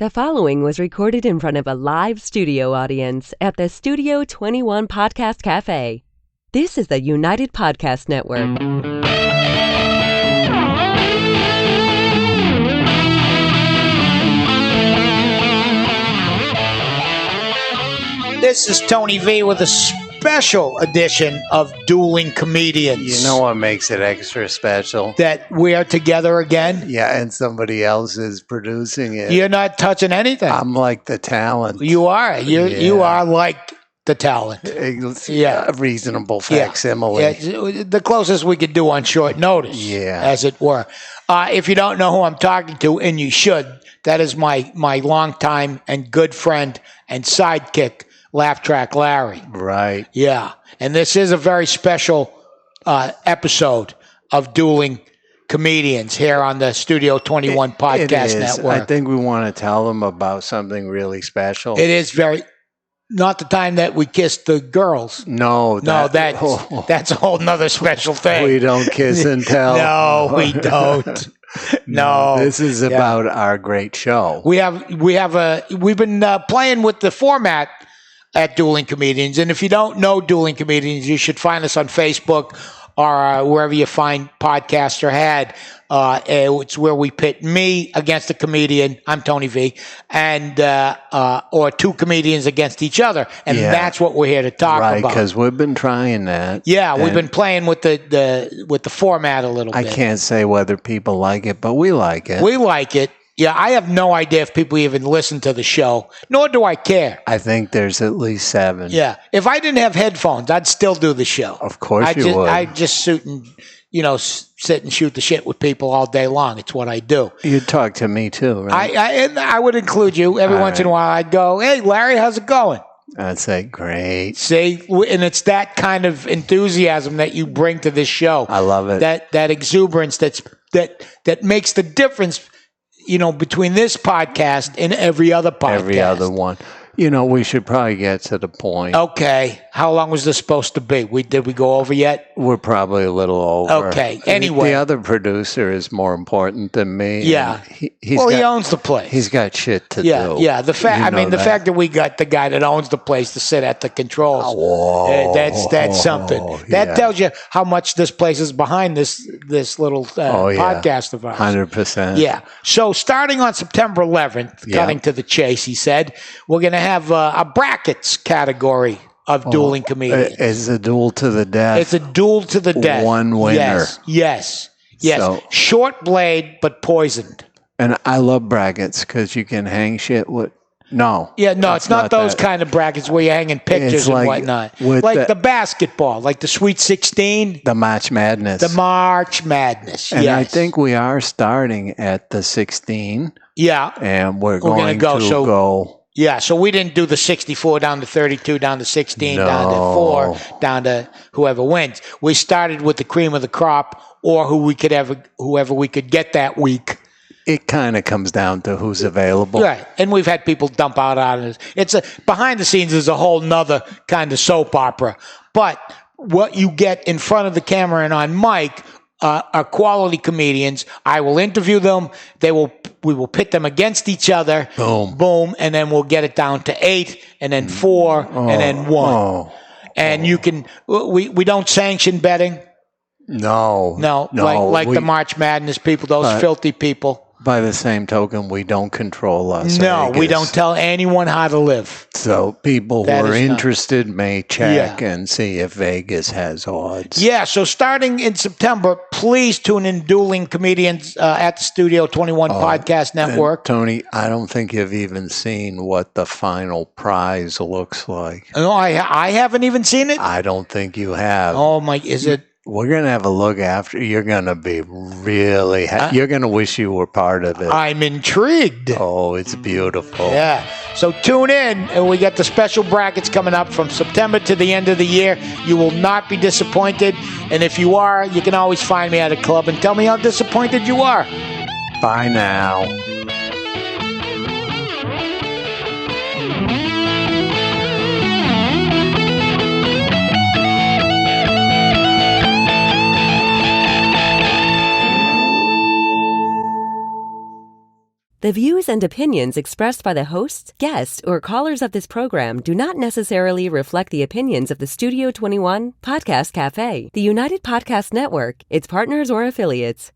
The following was recorded in front of a live studio audience at the Studio 21 Podcast Café. This is the United Podcast Network. This is Tony V with a special edition of Dueling Comedians. You know what makes it extra special? That we are together again. Yeah, and somebody else is producing it. You're not touching anything. I'm like the talent. You are. You are like the talent. A reasonable facsimile. Yeah, the closest we could do on short notice, as it were. If you don't know who I'm talking to, and you should, that is my longtime and good friend and sidekick, Laugh Track Larry. Right. Yeah. And this is a very special episode of Dueling Comedians here on the Studio 21 Podcast Network. I think we want to tell them about something really special. It is not the time that we kissed the girls. No, that's a whole nother special thing. We don't kiss and tell. No, we don't. No. This is about our great show. We've been playing with the format at Dueling Comedians. And if you don't know Dueling Comedians, you should find us on Facebook or wherever you find podcasts are had. It's where we pit me against a comedian. I'm Tony V. And or two comedians against each other. And that's what we're here to talk about. Right, because we've been trying that. Yeah, we've been playing with the format a little bit. I can't say whether people like it, but we like it. We like it. Yeah, I have no idea if people even listen to the show, nor do I care. I think there's at least 7. Yeah. If I didn't have headphones, I'd still do the show. Of course you would. I'd just sit and shoot the shit with people all day long. It's what I do. You'd talk to me too, right? I would include you. Every once in a while I'd go, "Hey, Larry, how's it going?" I'd say, "Great." See, and it's that kind of enthusiasm that you bring to this show. I love it. That exuberance that makes the difference, between this podcast and every other podcast. Every other one. We should probably get to the point. Okay. How long was this supposed to be? Did we go over yet? We're probably a little over. Okay. Anyway. The other producer is more important than me. Yeah. He owns the place. He's got shit to do. Yeah. The fact that we got the guy that owns the place to sit at the controls. That's something. That tells you how much this place is behind this little podcast of ours. 100%. Yeah. So starting on September 11th, cutting to the chase, he said, we're going to have a brackets category of Dueling Comedians. It's a duel to the death. It's a duel to the death. One winner. Yes. So, short blade, but poisoned. And I love brackets because you can hang shit with... No. Yeah, no, it's not those kind of brackets where you're hanging pictures and whatnot. Like the basketball, like the Sweet 16. The March Madness. The March Madness, and I think we are starting at the 16. Yeah. And we're going to go... Yeah, so we didn't do the 64 down to 32, down to 16, down to 4, down to whoever wins. We started with the cream of the crop or whoever we could get that week. It kind of comes down to who's available. Right. And we've had people dump out on it. It's behind the scenes is a whole nother kind of soap opera. But what you get in front of the camera and on mic are quality comedians. I will interview them. We will pit them against each other. Boom. And then we'll get it down to 8 and then 4 and then 1. And you can, we don't sanction betting. No. Like the March Madness people, those filthy people. By the same token, we don't control Las Vegas. No, we don't tell anyone how to live. So people who are interested may check and see if Vegas has odds. Yeah, so starting in September, please tune in Dueling Comedians at the Studio 21 Podcast Network. Tony, I don't think you've even seen what the final prize looks like. No, I haven't even seen it? I don't think you have. Oh, my, is it? We're going to have a look after. You're going to be really you're going to wish you were part of it. I'm intrigued. Oh, it's beautiful. Yeah. So tune in, and we got the special brackets coming up from September to the end of the year. You will not be disappointed. And if you are, you can always find me at a club and tell me how disappointed you are. Bye now. The The views and opinions expressed by the hosts, guests, or callers of this program do not necessarily reflect the opinions of the Studio 21 Podcast Café, the United Podcast Network, its partners, or affiliates.